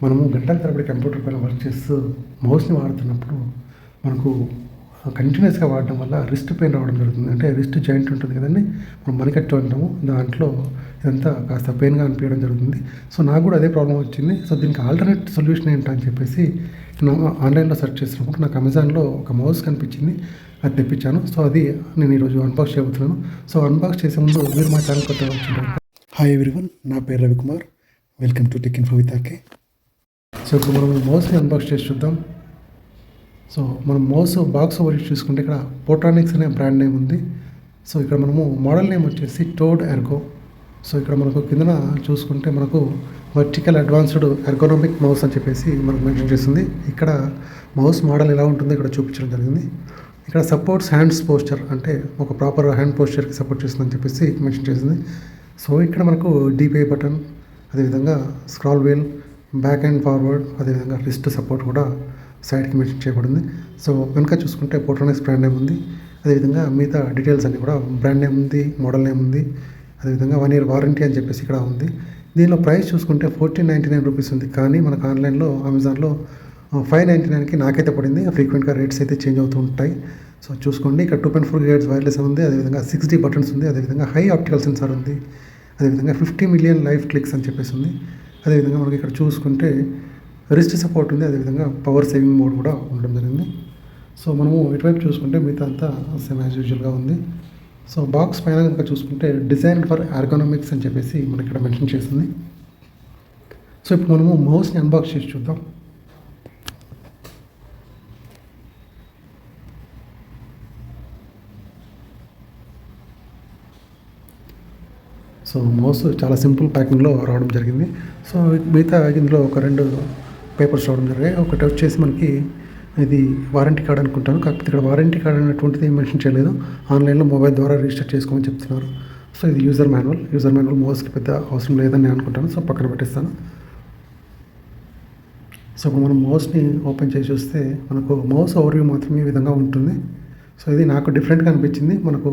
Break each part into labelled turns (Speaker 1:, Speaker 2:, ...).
Speaker 1: మనము గంటల తరబడి కంప్యూటర్ పైన వర్క్ చేస్తూ మౌస్ని వాడుతున్నప్పుడు మనకు కంటిన్యూస్గా వాడడం వల్ల రిస్ట్ పెయిన్ రావడం జరుగుతుంది. అంటే రిస్ట్ జాయింట్ ఉంటుంది కదండి, మనం మణికట్టు అంటాము, దాంట్లో ఇదంతా కాస్త పెయిన్గా అనిపించడం జరుగుతుంది. సో నాకు కూడా అదే ప్రాబ్లం వచ్చింది. సో దీనికి ఆల్టర్నేట్ సొల్యూషన్ ఏంటని చెప్పేసి నేను ఆన్లైన్లో సెర్చ్ చేసినప్పుడు నాకు అమెజాన్లో ఒక మౌస్ కనిపించింది, అది తెప్పించాను. సో అది నేను ఈరోజు అన్బాక్స్ చేయబోతున్నాను. సో అన్బాక్స్ చేసే ముందు మీరు మా ఛానల్ కొత్తగా వచ్చింటారు. హాయ్ ఎవ్రీవన్, నా పేరు Ravikumar. Welcome to tech info with RK. So ఇప్పుడు మనం మౌస్ని అన్బాక్స్ చేసి చూద్దాం. సో మనం మౌస్ బాక్స్ ఓవర్ చూసుకుంటే ఇక్కడ పోట్రానిక్స్ అనే బ్రాండ్ నేమ్ ఉంది. సో ఇక్కడ మనము మోడల్ నేమ్ వచ్చేసి టోడ్ ఎర్గో. సో ఇక్కడ మనకు కిందన చూసుకుంటే మనకు వర్టికల్ అడ్వాన్స్డ్ ఎర్గోనామిక్ మౌస్ అని చెప్పేసి మనకు మెన్షన్ చేస్తుంది. ఇక్కడ మౌస్ మోడల్ ఎలా ఉంటుందో ఇక్కడ చూపించడం జరిగింది. ఇక్కడ సపోర్ట్స్ హ్యాండ్స్ పోస్చర్, అంటే ఒక ప్రాపర్ హ్యాండ్ పోస్చర్కి సపోర్ట్ చేస్తుందని చెప్పేసి మెన్షన్ చేసింది. సో ఇక్కడ మనకు డిపిఐ బటన్, అదేవిధంగా scroll wheel, back and forward, అదేవిధంగా రిస్ట్ సపోర్ట్ కూడా సైడ్కి మెన్షన్ చేయబడింది. సో వెనక చూసుకుంటే పోట్రోనిక్స్ బ్రాండ్ నేమ్ ఉంది. అదేవిధంగా మిగతా డీటెయిల్స్ అన్నీ కూడా బ్రాండ్ నేమ్ ఉంది, మోడల్ నేమ్ ఉంది, అదేవిధంగా 1 year వారంటీ అని చెప్పేసి ఇక్కడ ఉంది. దీనిలో ప్రైస్ చూసుకుంటే 1499 రూపీస్ ఉంది, కానీ మనకు ఆన్లైన్లో అమెజాన్లో 599కి నాకైతే పడింది. ఫ్రీక్వెంట్గా రేట్స్ అయితే చేంజ్ అవుతూ ఉంటాయి. సో చూసుకోండి, ఇక్కడ 2.4 GHz వైర్లెస్ ఉంది, అదేవిధంగా 6D బటన్స్ ఉంది, అదేవిధంగా హై ఆప్టికల్ సెన్సార్ ఉంది, అదేవిధంగా 50 million లైవ్ క్లిక్స్ అని చెప్పేసి ఉంది. అదేవిధంగా మనకి ఇక్కడ చూసుకుంటే రిస్ట్ సపోర్ట్ ఉంది, అదేవిధంగా పవర్ సేవింగ్ మోడ్ కూడా ఉండడం జరిగింది. సో మనము ఇటువైపు చూసుకుంటే మిగతా అంతా సేమ్ యాజ్ యూజువల్గా ఉంది. సో బాక్స్ పైన కనుక చూసుకుంటే డిజైన్ ఫర్ ఎర్గోనామిక్స్ అని చెప్పేసి మనకి ఇక్కడ మెన్షన్ చేస్తుంది. సో ఇప్పుడు మనము మౌస్ని అన్బాక్స్ చేసి చూద్దాం. సో మౌస్ చాలా సింపుల్ ప్యాకింగ్లో రావడం జరిగింది. సో మిగతా ఇందులో ఒక 2 పేపర్స్ రావడం జరిగాయి. ఒకటి వచ్చేసి మనకి ఇది వారంటీ కార్డ్ అనుకుంటాను, కాకపోతే ఇక్కడ వారంటీ కార్డ్ అనేటువంటిది మెన్షన్ చేయలేదు. ఆన్లైన్లో మొబైల్ ద్వారా రిజిస్టర్ చేసుకోమని చెప్తున్నారు. సో ఇది యూజర్ మాన్యువల్ మౌస్కి పెద్ద అవసరం లేదని నేను అనుకుంటాను. సో పక్కన పెట్టేస్తాను. సో ఇప్పుడు మనం మౌస్ని ఓపెన్ చేసి చూస్తే మనకు మౌస్ ఓవర్వ్యూ మాత్రమే ఈ విధంగా ఉంటుంది. సో ఇది నాకు డిఫరెంట్గా అనిపించింది. మనకు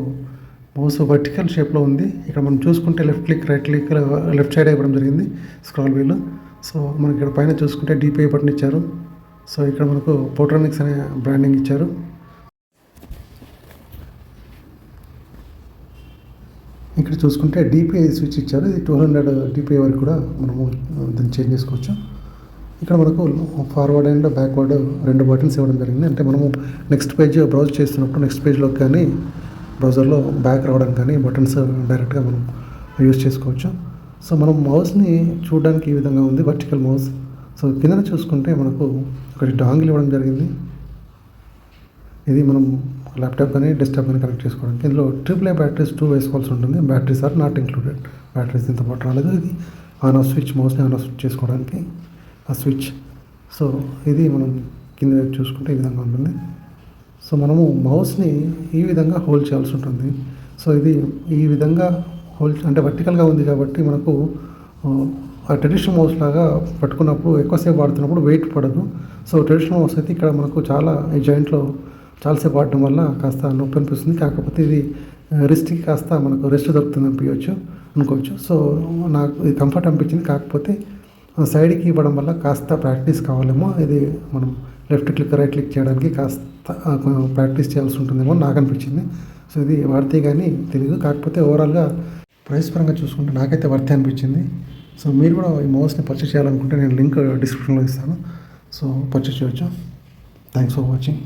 Speaker 1: మౌస్ వర్టికల్ షేప్లో ఉంది. ఇక్కడ మనం చూసుకుంటే left click, right click, left side ఇవ్వడం జరిగింది స్క్రాల్ వీల్. సో మనకి ఇక్కడ పైన చూసుకుంటే డిపిఐ బటన్ ఇచ్చారు. సో ఇక్కడ మనకు పోట్రానిక్స్ అనే బ్రాండింగ్ ఇచ్చారు. ఇక్కడ చూసుకుంటే డిపిఐ స్విచ్ ఇచ్చారు. ఇది 200 డిపిఐ వరకు కూడా మనము దాన్ని చేంజ్ చేసుకోవచ్చు. ఇక్కడ మనకు ఫార్వర్డ్ అండ్ బ్యాక్వర్డ్ 2 బటన్స్ ఇవ్వడం జరిగింది. అంటే మనము నెక్స్ట్ పేజ్ బ్రౌజ్ చేస్తున్నప్పుడు నెక్స్ట్ పేజ్లోకి కానీ బ్రౌజర్లో బ్యాక్ రావడానికి కానీ బటన్స్ డైరెక్ట్గా మనం యూజ్ చేసుకోవచ్చు. సో మనం మౌస్ని చూడడానికి ఈ విధంగా ఉంది, వర్టికల్ మౌస్. సో కింద చూసుకుంటే మనకు ఒకటి డాంగిల్ ఇవ్వడం జరిగింది. ఇది మనం ల్యాప్టాప్ కానీ డెస్క్టాప్ కానీ కనెక్ట్ చేసుకోవడానికి. ఇందులో AAA బ్యాటరీస్ 2 వేసుకోవాల్సి ఉంటుంది. Batteries are not included, batteries దీంతో పాటు రాలేదు. ఇది ఆన్ ఆఫ్ స్విచ్, మౌస్ని ఆన్ ఆఫ్ స్విచ్ చేసుకోవడానికి ఆ స్విచ్. సో ఇది మనం కింద చూసుకుంటే ఈ విధంగా ఉంటుంది. సో మనము మౌస్ని ఈ విధంగా హోల్డ్ చేయాల్సి ఉంటుంది. సో ఇది ఈ విధంగా హోల్డ్ అంటే వర్టికల్గా ఉంది కాబట్టి మనకు ట్రెడిషనల్ మౌస్ లాగా పట్టుకున్నప్పుడు ఎక్కువసేపు వాడుతున్నప్పుడు వెయిట్ పడదు. సో ట్రెడిషనల్ మౌస్ అయితే ఇక్కడ మనకు చాలా ఈ జాయింట్లో చాలాసేపు వాడటం వల్ల కాస్త నొప్పి అనిపిస్తుంది. కాకపోతే ఇది రిస్ట్కి కాస్త మనకు రెస్ట్ దొరుకుతుంది అనుకోవచ్చు. సో నాకు ఇది కంఫర్ట్ అనిపించింది. కాకపోతే సైడ్కి ఇవ్వడం వల్ల కాస్త ప్రాక్టీస్ కావాలేమో. ఇది మనం లెఫ్ట్ క్లిక్, రైట్ క్లిక్ చేయడానికి కాస్త ప్రాక్టీస్ చేయాల్సి ఉంటుందేమో నాకు అనిపించింది. సో ఇది వర్తే కానీ తెలియదు. కాకపోతే ఓవరాల్గా ప్రైస్ పరంగా చూసుకుంటే నాకైతే వర్తే అనిపించింది. సో మీరు కూడా ఈ మౌస్ని పర్చేస్ చేయాలనుకుంటే నేను లింక్ డిస్క్రిప్షన్లో ఇస్తాను. సో పర్చేస్ చేయవచ్చు. Thanks for watching.